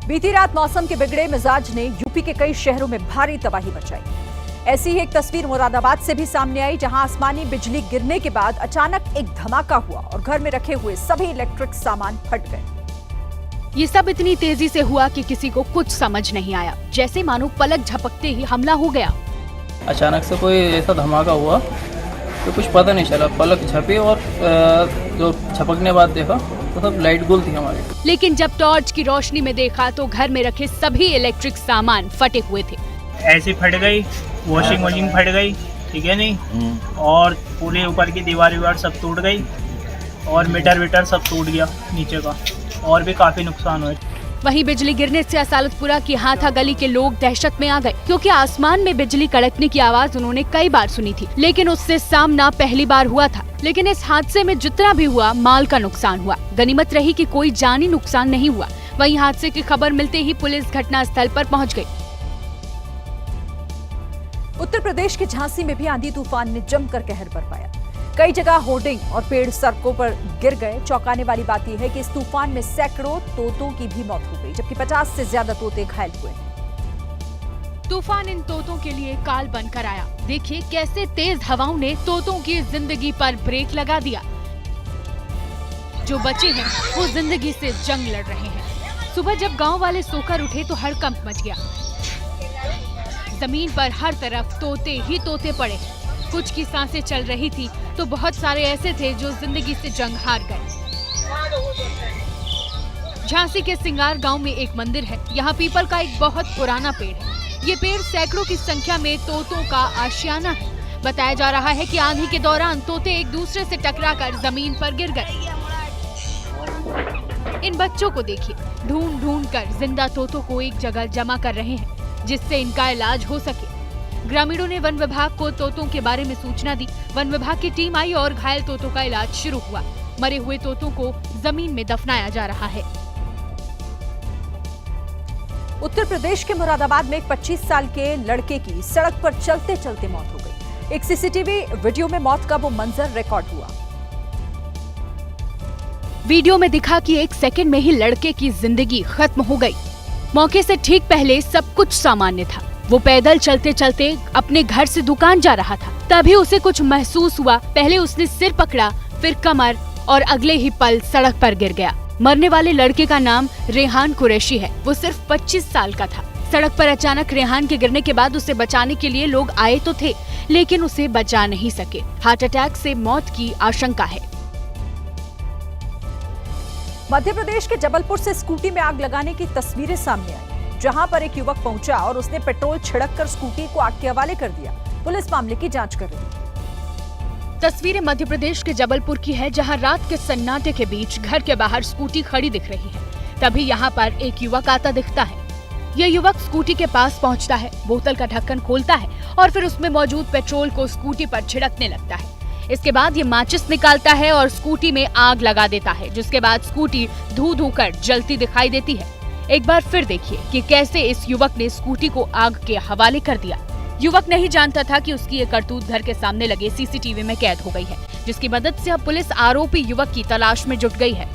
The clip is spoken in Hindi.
बीती रात मौसम के बिगड़े मिजाज ने यूपी के कई शहरों में भारी तबाही मचाई। ऐसी ही एक तस्वीर मुरादाबाद से भी सामने आई, जहां आसमानी बिजली गिरने के बाद अचानक एक धमाका हुआ और घर में रखे हुए सभी इलेक्ट्रिक सामान फट गए। ये सब इतनी तेजी से हुआ कि किसी को कुछ समझ नहीं आया, जैसे मानो पलक झपकते ही हमला हो गया। अचानक से कोई ऐसा धमाका हुआ तो कुछ पता नहीं चला, पलक झपी और जो झपकने बाद देखा तो सब लाइट गुल थी हमारी। लेकिन जब टॉर्च की रोशनी में देखा तो घर में रखे सभी इलेक्ट्रिक सामान फटे हुए थे। ऐसी फट गई, वॉशिंग मशीन फट गई, ठीक है नहीं, और पूरे ऊपर की दीवार सब टूट गई और मीटर सब टूट गया नीचे का, और भी काफी नुकसान हुआ। वहीं बिजली गिरने से असालतपुरा की हाथा गली के लोग दहशत में आ गए, क्योंकि आसमान में बिजली कड़कने की आवाज उन्होंने कई बार सुनी थी, लेकिन उससे सामना पहली बार हुआ था। लेकिन इस हादसे में जितना भी हुआ, माल का नुकसान हुआ। गनीमत रही कि कोई जानी नुकसान नहीं हुआ। वहीं हादसे की खबर मिलते ही पुलिस घटना स्थल पर पहुंच गई। उत्तर प्रदेश के झांसी में भी आंधी तूफान ने जमकर कहर बरपाया। कई जगह होर्डिंग और पेड़ सड़कों पर गिर गए। चौंकाने वाली बात यह है कि इस तूफान में सैकड़ों तोतों की भी मौत हो गई, जबकि 50 से ज्यादा तोते घायल हुए। तूफान इन तोतों के लिए काल बनकर आया। देखिए कैसे तेज हवाओं ने तोतों की जिंदगी पर ब्रेक लगा दिया। जो बचे हैं वो जिंदगी से जंग लड़ रहे हैं। सुबह जब गांव वाले सोकर उठे तो हड़कंप मच गया। जमीन पर हर तरफ तोते ही तोते पड़े। कुछ की सांसें चल रही थी तो बहुत सारे ऐसे थे जो जिंदगी से जंग हार गए। झांसी के सिंगार गांव में एक मंदिर है। यहाँ पीपल का एक बहुत पुराना पेड़ है। ये पेड़ सैकड़ों की संख्या में तोतों का आशियाना है। बताया जा रहा है कि आंधी के दौरान तोते एक दूसरे से टकराकर जमीन पर गिर गए। इन बच्चों को देखिए, ढूंढ ढूंढ कर जिंदा तोतों को एक जगह जमा कर रहे हैं, जिससे इनका इलाज हो सके। ग्रामीणों ने वन विभाग को तोतों के बारे में सूचना दी। वन विभाग की टीम आई और घायल तोतों का इलाज शुरू हुआ। मरे हुए तोतों को जमीन में दफनाया जा रहा है। उत्तर प्रदेश के मुरादाबाद में एक 25 साल के लड़के की सड़क पर चलते चलते मौत हो गई। एक सीसीटीवी वीडियो में मौत का वो मंजर रिकॉर्ड हुआ। वीडियो में दिखा कि एक सेकंड में ही लड़के की जिंदगी खत्म हो गई। मौके से ठीक पहले सब कुछ सामान्य था। वो पैदल चलते चलते अपने घर से दुकान जा रहा था। तभी उसे कुछ महसूस हुआ। पहले उसने सिर पकड़ा, फिर कमर, और अगले ही पल सड़क पर गिर गया। मरने वाले लड़के का नाम रेहान कुरैशी है। वो सिर्फ 25 साल का था। सड़क पर अचानक रेहान के गिरने के बाद उसे बचाने के लिए लोग आए तो थे, लेकिन उसे बचा नहीं सके। हार्ट अटैक से मौत की आशंका है। मध्य प्रदेश के जबलपुर से स्कूटी में आग लगाने की तस्वीरें सामने आई, जहां पर एक युवक पहुंचा और उसने पेट्रोल छिड़ककर स्कूटी को आग के हवाले कर दिया। पुलिस मामले की जांच कर रही है। तस्वीरें मध्य प्रदेश के जबलपुर की है, जहां रात के सन्नाटे के बीच घर के बाहर स्कूटी खड़ी दिख रही है। तभी यहां पर एक युवक आता दिखता है। यह युवक स्कूटी के पास पहुंचता है, बोतल का ढक्कन खोलता है और फिर उसमें मौजूद पेट्रोल को स्कूटी पर छिड़कने लगता है। इसके बाद ये माचिस निकालता है और स्कूटी में आग लगा देता है, जिसके बाद स्कूटी धू धू कर जलती दिखाई देती है। एक बार फिर देखिए कि कैसे इस युवक ने स्कूटी को आग के हवाले कर दिया। युवक नहीं जानता था कि उसकी ये करतूत घर के सामने लगे सीसीटीवी में कैद हो गई है, जिसकी मदद से अब पुलिस आरोपी युवक की तलाश में जुट गई है।